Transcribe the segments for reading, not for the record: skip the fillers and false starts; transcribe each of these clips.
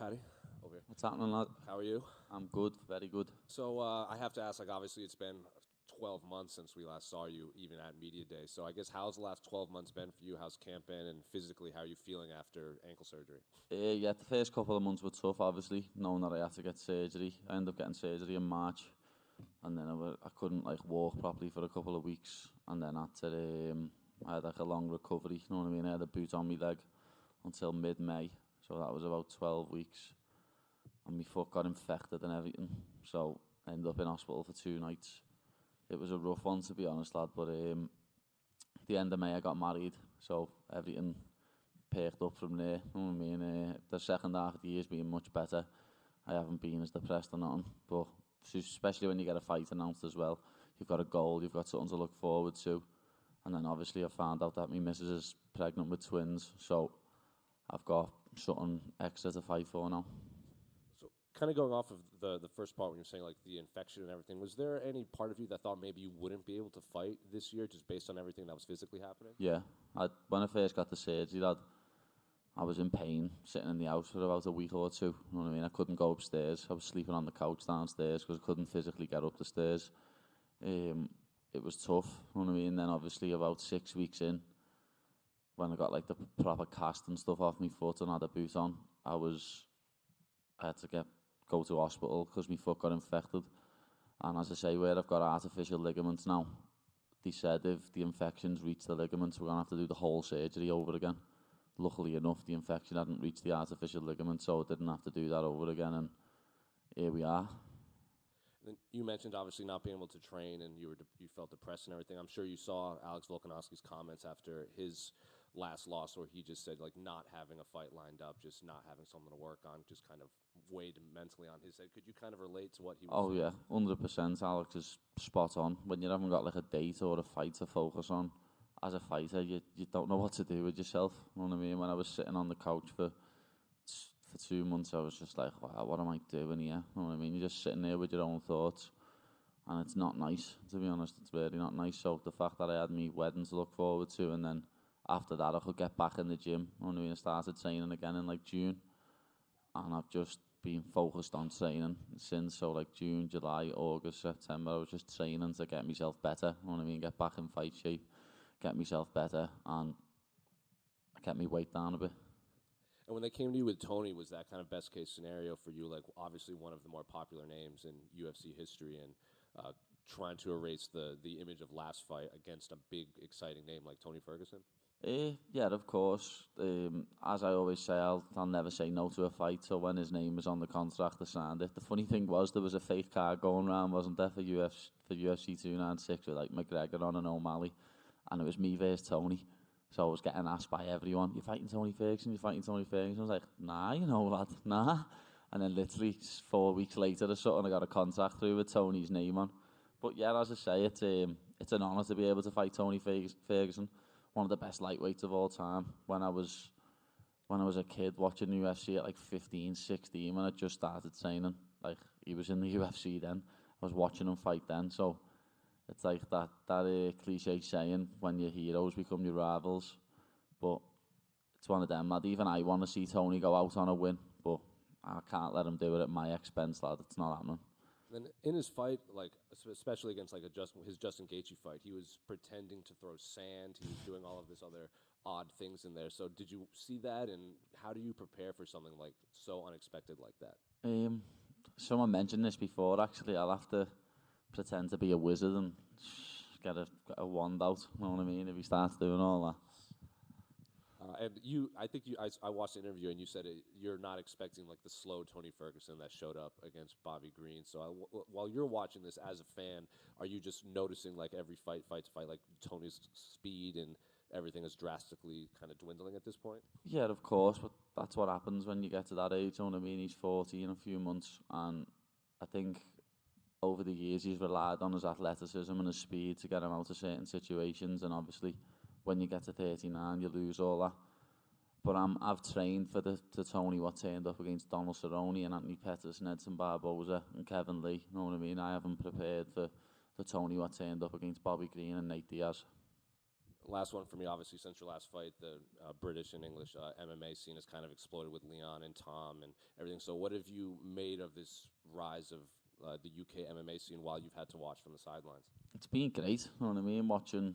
Paddy, over here. What's happening, lad? How are you? I'm good, very good. So I have to ask, obviously it's been 12 months since we last saw you, even at Media Day. So I guess how's the last 12 months been for you? How's camp been? And physically, how are you feeling after ankle surgery? Yeah, the first couple of months were tough, obviously, knowing that I had to get surgery. I ended up getting surgery in March, and then I couldn't walk properly for a couple of weeks, and then I had a long recovery, you know what I mean? I had a boot on my leg until mid-May, so that was about 12 weeks, and my foot got infected and everything, so I ended up in hospital for 2 nights. It was a rough one, to be honest, lad, but at the end of May I got married, so everything perked up from there, you know what I mean? The second half of the year's been much better. I haven't been as depressed or nothing, but especially when you get a fight announced as well, you've got a goal, you've got something to look forward to, and then obviously I found out that my missus is pregnant with twins, so I've got something extra to fight for now. So kind of going off of the first part when you're saying like the infection and everything, was there any part of you that thought maybe you wouldn't be able to fight this year just based on everything that was physically happening? Yeah, when I first got the surgery, lad, I was in pain sitting in the house for about a week or two, you know what I mean? I couldn't go upstairs, I was sleeping on the couch downstairs because I couldn't physically get up the stairs. It was tough, you know what I mean? Then obviously about 6 weeks in, when I got like the proper cast and stuff off my foot and had a boot on, I had to go to hospital because my foot got infected. And as I say, where I've got artificial ligaments now, they said if the infections reach the ligaments, we're going to have to do the whole surgery over again. Luckily enough, the infection hadn't reached the artificial ligament, so I didn't have to do that over again, and here we are. And then you mentioned obviously not being able to train, and you felt depressed and everything. I'm sure you saw Alex Volkanovski's comments after his last loss, where he just said like not having a fight lined up, just not having something to work on, just kind of weighed mentally on his head. Could you kind of relate to what he was saying? Yeah, 100%. Alex is spot on. When you haven't got like a date or a fight to focus on, as a fighter, you don't know what to do with yourself. You know what I mean? When I was sitting on the couch for 2 months, I was just like, wow, what am I doing here? You know what I mean? You're just sitting there with your own thoughts, and it's not nice, to be honest. It's really not nice. So the fact that I had my wedding to look forward to, and then after that I could get back in the gym, you know what I mean? I started training again in like June, and I've just been focused on training since. So like June, July, August, September, I was just training to get myself better, you know what I mean? Get back in fight shape, get myself better, and get my weight down a bit. And when they came to you with Tony, was that kind of best case scenario for you? Like obviously one of the more popular names in UFC history, and trying to erase the image of last fight against a big exciting name like Tony Ferguson? Yeah, of course. As I always say, I'll never say no to a fight. So when his name was on the contract, I signed it. The funny thing was there was a fake card going around, wasn't there, for UFC 296 with like McGregor on and O'Malley, and it was me versus Tony. So I was getting asked by everyone, "You fighting Tony Ferguson? You fighting Tony Ferguson?" I was like, "Nah, you know, lad, nah." And then literally 4 weeks later or something, I got a contract through with Tony's name on. But yeah, as I say, it's an honour to be able to fight Tony Ferguson, one of the best lightweights of all time. When I was a kid watching the UFC at like 15, 16, when I just started training, like he was in the UFC then, I was watching him fight then. So it's like that cliche saying, when your heroes become your rivals. But it's one of them, lad. Even I want to see Tony go out on a win, but I can't let him do it at my expense, lad. It's not happening. Then in his fight, like especially against like his Justin Gaethje fight, he was pretending to throw sand. He was doing all of this other odd things in there. So did you see that, and how do you prepare for something like so unexpected like that? Someone mentioned this before. Actually, I'll have to pretend to be a wizard and get a wand out. You know what I mean? If he starts doing all that. I watched the interview, and you said you're not expecting like the slow Tony Ferguson that showed up against Bobby Green. So while you're watching this as a fan, are you just noticing like every fight like Tony's speed and everything is drastically kind of dwindling at this point? Yeah, of course, but that's what happens when you get to that age. You know what I mean? He's 40 in a few months, and I think over the years he's relied on his athleticism and his speed to get him out of certain situations, and obviously when you get to 39 you lose all that. But I've trained for the Tony what turned up against Donald Cerrone and Anthony Pettis, Edson Barboza and Kevin Lee, you know what I mean? I haven't prepared for the Tony what turned up against Bobby Green and Nate Diaz. last one for me, obviously, since your last fight, the British and English MMA scene has kind of exploded with Leon and Tom and everything. So what have you made of this rise of the UK MMA scene while you've had to watch from the sidelines? It's been great, you know what I mean?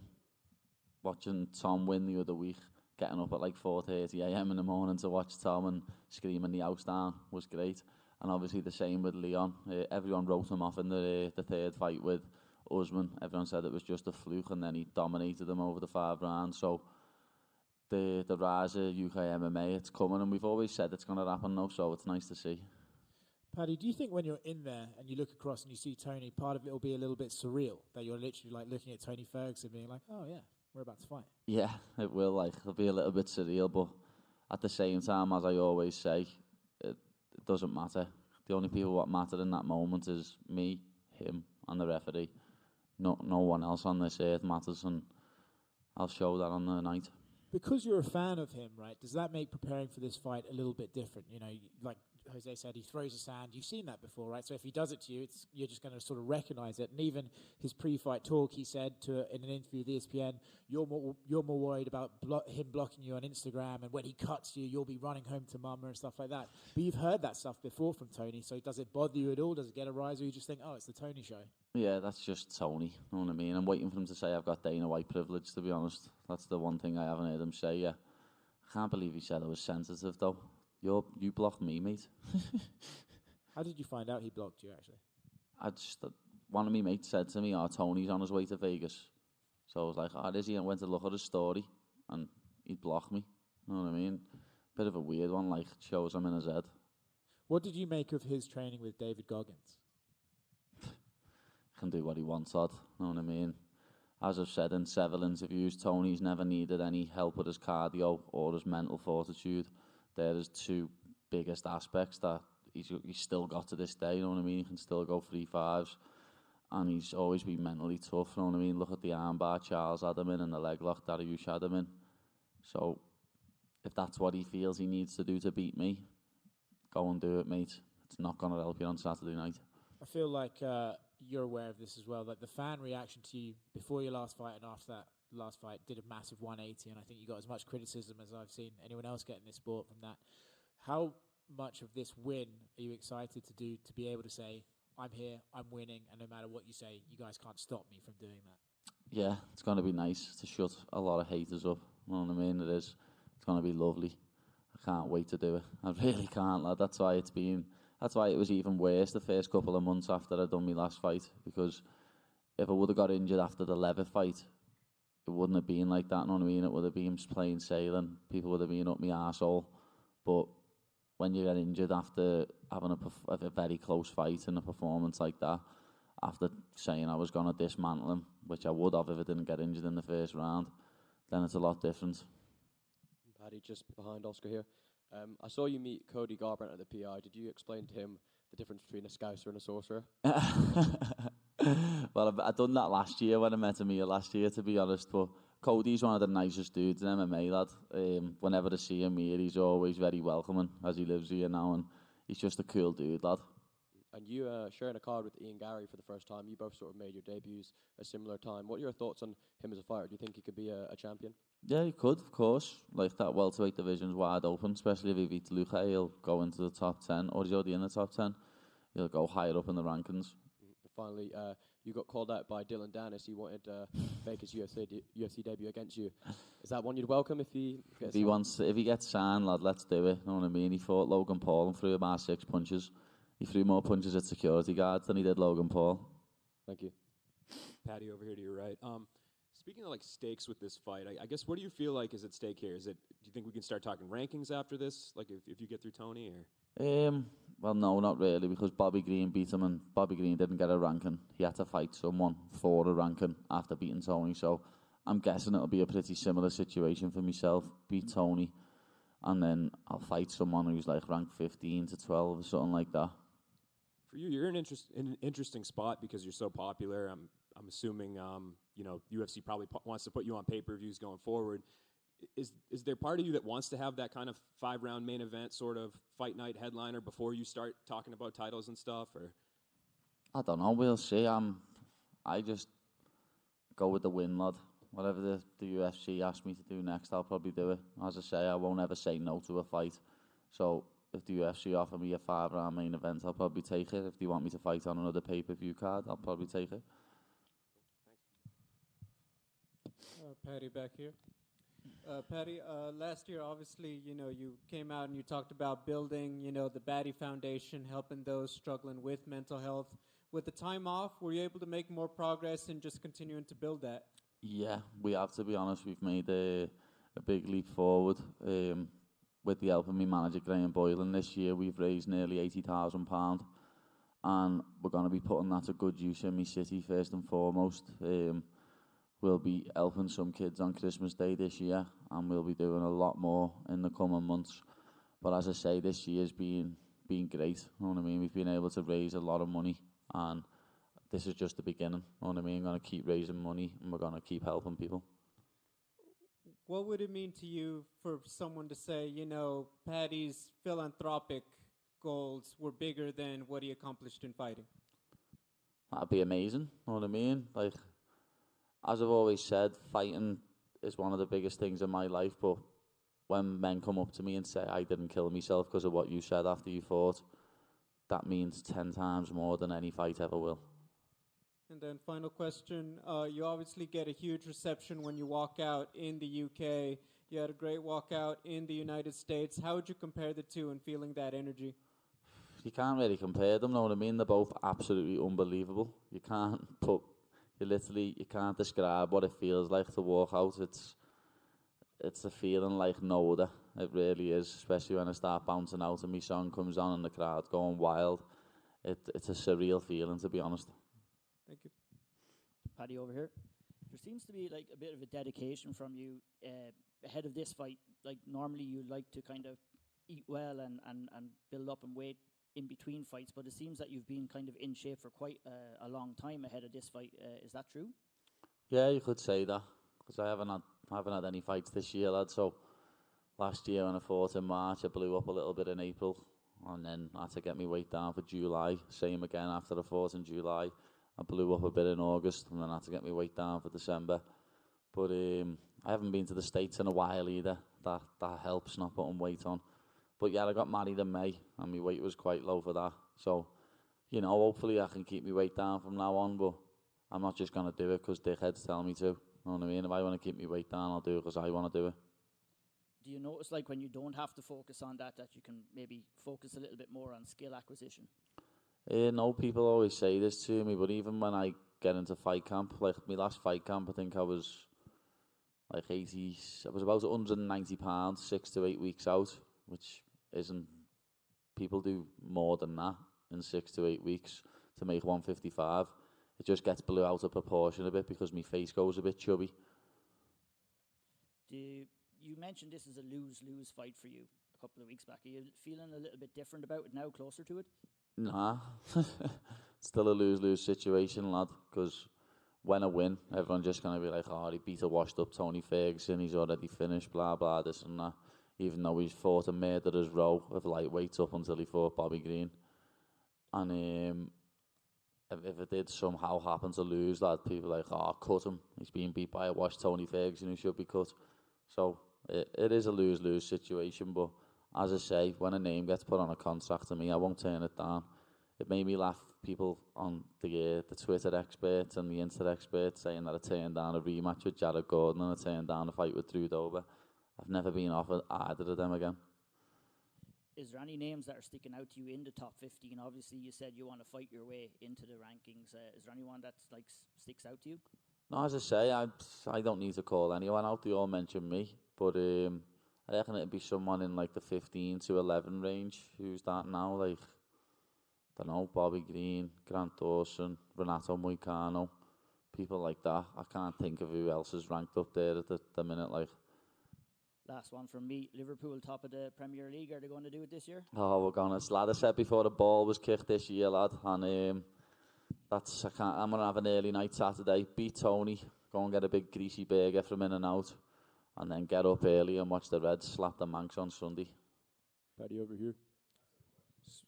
Watching Tom win the other week, getting up at like 4:30 a.m. in the morning to watch Tom and screaming the house down was great. And obviously the same with Leon. Everyone wrote him off in the third fight with Usman. Everyone said it was just a fluke, and then he dominated him over the 5 rounds. So the rise of UK MMA, it's coming, and we've always said it's going to happen now, so it's nice to see. Paddy, do you think when you're in there and you look across and you see Tony, part of it will be a little bit surreal, that you're literally like looking at Tony Ferguson being like, oh yeah, we're about to fight? Yeah, it will. Like, it'll be a little bit surreal, but at the same time, as I always say, it doesn't matter. The only people what matter in that moment is me, him, and the referee. No one else on this earth matters, and I'll show that on the night. Because you're a fan of him, right, does that make preparing for this fight a little bit different? You know, like Jose said, he throws a sand. You've seen that before, right? So if he does it to you, you're just going to sort of recognize it. And even his pre-fight talk, he said in an interview with ESPN, you're more worried about him blocking you on Instagram, and when he cuts you, you'll be running home to mama and stuff like that. But you've heard that stuff before from Tony, so does it bother you at all? Does it get a rise, or you just think, oh, it's the Tony show? Yeah, that's just Tony, you know what I mean? I'm waiting for him to say I've got Dana White privilege, to be honest. That's the one thing I haven't heard him say yet. I can't believe he said I was sensitive, though. You blocked me, mate. How did you find out he blocked you, actually? One of my mates said to me, oh, Tony's on his way to Vegas. So I was like, oh, is he? And went to look at his story, and he'd blocked me. You know what I mean? Bit of a weird one, like, shows him in his head. What did you make of his training with David Goggins? Can do what he wants, odd. You know what I mean? As I've said in several interviews, Tony's never needed any help with his cardio or his mental fortitude. They're his 2 biggest aspects that he's still got to this day, you know what I mean? He can still go 3-5s, and he's always been mentally tough, you know what I mean? Look at the armbar Charles had him in and the leg lock Dariush had him in. So, if that's what he feels he needs to do to beat me, go and do it, mate. It's not going to help you on Saturday night. I feel like you're aware of this as well. Like the fan reaction to you before your last fight and after that last fight did a massive 180, and I think you got as much criticism as I've seen anyone else get in this sport from that. How much of this win are you excited to do to be able to say, I'm here, I'm winning, and no matter what you say, you guys can't stop me from doing that? Yeah, it's going to be nice to shut a lot of haters up. You know what I mean? It is. It's going to be lovely. I can't wait to do it. I really can't, lad. That's why it was even worse the first couple of months after I'd done my last fight, because if I would have got injured after the Levitt fight, it wouldn't have been like that, you know what I mean? It would have been plain sailing. People would have been up my arsehole. But when you get injured after having a very close fight and a performance like that, after saying I was going to dismantle him, which I would have if I didn't get injured in the first round, then it's a lot different. Paddy, just behind Oscar here. I saw you meet Cody Garbrandt at the PI. Did you explain to him the difference between a Scouser and a Sorcerer? Well, I've done that last year when I met him here last year, to be honest. But Cody's one of the nicest dudes in MMA, lad. Whenever I see him here, he's always very welcoming, as he lives here now, and he's just a cool dude, lad. And you sharing a card with Ian Gary for the first time. You both sort of made your debuts a similar time. What are your thoughts on him as a fighter? Do you think he could be a champion? Yeah, he could, of course. Like, that welterweight division's wide open, especially if he beats Luque. He'll go into the top 10, or he's already in the top 10. He'll go higher up in the rankings. Finally, you got called out by Dylan Dennis. He wanted to make his UFC debut against you. Is that one you'd welcome if he gets if he gets signed, lad, let's do it. You know what I mean? He fought Logan Paul and threw about 6 punches. He threw more punches at security guards than he did Logan Paul. Thank you. Patty, over here to your right. Speaking of like stakes with this fight, I guess what do you feel like is at stake here? Do you think we can start talking rankings after this? Like if you get through Tony, or? Well, no, not really, because Bobby Green beat him, and Bobby Green didn't get a ranking. He had to fight someone for a ranking after beating Tony. So I'm guessing it'll be a pretty similar situation for myself. Beat Tony, and then I'll fight someone who's like ranked 15 to 12 or something like that. For you, you're in an interesting spot because you're so popular. I'm assuming UFC probably wants to put you on pay-per-views going forward. Is there part of you that wants to have that kind of 5-round main event sort of fight night headliner before you start talking about titles and stuff? Or I don't know. We'll see. I just go with the win, lad. Whatever the UFC asks me to do next, I'll probably do it. As I say, I won't ever say no to a fight. So if the UFC offer me a 5-round main event, I'll probably take it. If they want me to fight on another pay-per-view card, I'll probably take it. Paddy back here. Paddy, last year, obviously, you came out and you talked about building, the Paddy Foundation, helping those struggling with mental health. With the time off, were you able to make more progress in just continuing to build that? Yeah, we have, to be honest. We've made a big leap forward. With the help of my manager, Graham Boylan, this year we've raised nearly £80,000, and we're going to be putting that to good use in my city first and foremost. We'll be helping some kids on Christmas Day this year, and we'll be doing a lot more in the coming months. But as I say, this year's been great. You know what I mean? We've been able to raise a lot of money, and this is just the beginning. You know what I mean? We're going to keep raising money, and we're going to keep helping people. What would it mean to you for someone to say, Paddy's philanthropic goals were bigger than what he accomplished in fighting? That'd be amazing. You know what I mean? Like, as I've always said, fighting is one of the biggest things in my life, but when men come up to me and say, I didn't kill myself because of what you said after you fought, that means 10 times more than any fight ever will. And then final question, you obviously get a huge reception when you walk out in the UK. You had a great walkout in the United States. How would you compare the two and feeling that energy? You can't really compare them, know what I mean? They're both absolutely unbelievable. You can't describe what it feels like to walk out. It's a feeling like no other. It really is, especially when I start bouncing out and my song comes on and the crowd going wild. It's a surreal feeling, to be honest. Thank you. Paddy over here. There seems to be like a bit of a dedication from you ahead of this fight. Like normally you like to kind of eat well and build up and weight in between fights, but it seems that you've been kind of in shape for quite a long time ahead of this fight. Is that true? Yeah, you could say that, because I haven't had any fights this year, lad. So last year when I fought in March, I blew up a little bit in April, and then I had to get my weight down for July. Same again after I fought in July. I blew up a bit in August, and then I had to get my weight down for December. But I haven't been to the States in a while either. That helps, not putting weight on. But yeah, I got married in May, and my weight was quite low for that. So, hopefully I can keep my weight down from now on, but I'm not just going to do it because dickheads tell me to. You know what I mean? If I want to keep my weight down, I'll do it because I want to do it. Do you notice, like, when you don't have to focus on that you can maybe focus a little bit more on skill acquisition? No, people always say this to me, but even when I get into fight camp, like my last fight camp, I think I was like I was about 190 pounds, 6 to 8 weeks out, which isn't, people do more than that in 6 to 8 weeks to make 155. It just gets blew out of proportion a bit because my face goes a bit chubby. You mentioned this is a lose-lose fight for you a couple of weeks back. Are you feeling a little bit different about it now, closer to it? Nah, still a lose-lose situation, lad, because when I win, everyone's just going to be like, oh, he beat a washed-up Tony Ferguson, he's already finished, blah, blah, this and that, even though he's fought a murderer's row of lightweights up until he fought Bobby Green. And if it did somehow happen to lose, that people are like, oh, cut him, he's being beat by a washed Tony Ferguson who should be cut. So it is a lose-lose situation, but as I say, when a name gets put on a contract to me, I won't turn it down. It made me laugh, people on the Twitter experts and the Insta experts saying that I turned down a rematch with Jared Gordon and I turned down a fight with Drew Dober. I've never been offered either of them again. Is there any names that are sticking out to you in the top 15? Obviously, you said you want to fight your way into the rankings. Is there anyone that sticks out to you? No, as I say, I don't need to call anyone out. They all mention me, but I reckon it'd be someone in like the 15 to 11 range. Who's that now? Like, I don't know, Bobby Green, Grant Dawson, Renato Moicano, people like that. I can't think of who else is ranked up there at the minute. Like, last one from me. Liverpool top of the Premier League. Are they going to do it this year? oh, we're gonna. Lad, I said before the ball was kicked this year, lad, and I'm gonna have an early night Saturday. Beat Tony, go and get a big greasy burger from In-N-Out, and then get up early and watch the Reds slap the Manx on Sunday. Paddy over here.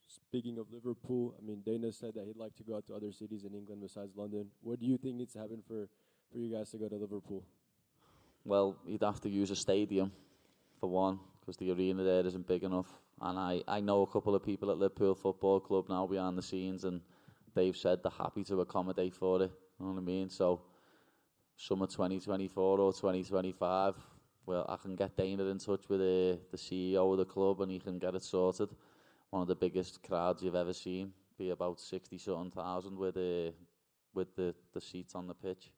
Speaking of Liverpool, I mean, Dana said that he'd like to go out to other cities in England besides London. What do you think needs to happen for you guys to go to Liverpool? Well, you'd have to use a stadium for one, because the arena there isn't big enough. And I know a couple of people at Liverpool Football Club now behind the scenes, and they've said they're happy to accommodate for it. You know what I mean? So summer 2024 or 2025, well, I can get Dana in touch with the CEO of the club, and he can get it sorted. One of the biggest crowds you've ever seen, be about 60-something thousand with the seats on the pitch.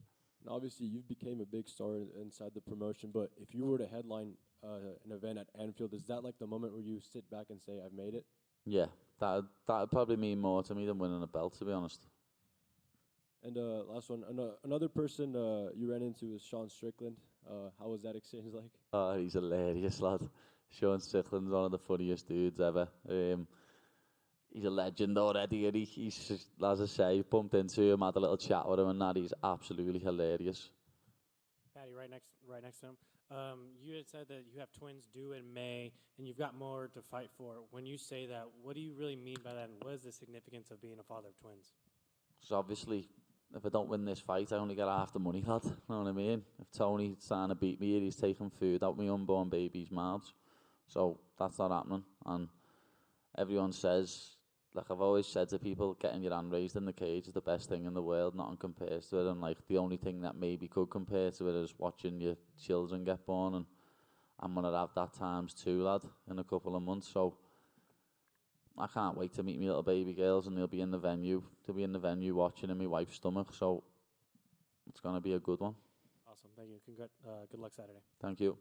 And obviously, you've became a big star inside the promotion, but if you were to headline an event at Anfield, is that like the moment where you sit back and say, I've made it? Yeah, that'd probably mean more to me than winning a belt, to be honest. And last one, another person you ran into is Sean Strickland. How was that exchange like? Oh, he's hilarious, lad. Sean Strickland's one of the funniest dudes ever. He's a legend already, and he's just, as I say, bumped into him, had a little chat with him, and that he's absolutely hilarious. Paddy, right next to him. You had said that you have twins due in May, and you've got more to fight for. When you say that, what do you really mean by that, and what is the significance of being a father of twins? Because obviously, if I don't win this fight, I only get half the money, lad. You know what I mean? If Tony's trying to beat me, he's taking food out my unborn baby's mouths. So that's not happening. And everyone says, like I've always said to people, getting your hand raised in the cage is the best thing in the world. Nothing compares to it. And like the only thing that maybe could compare to it is watching your children get born. And I'm going to have that times 2, lad, in a couple of months. So I can't wait to meet my little baby girls, and they'll be in the venue. They'll be in the venue watching in my wife's stomach. So it's going to be a good one. Awesome. Thank you. Good luck Saturday. Thank you.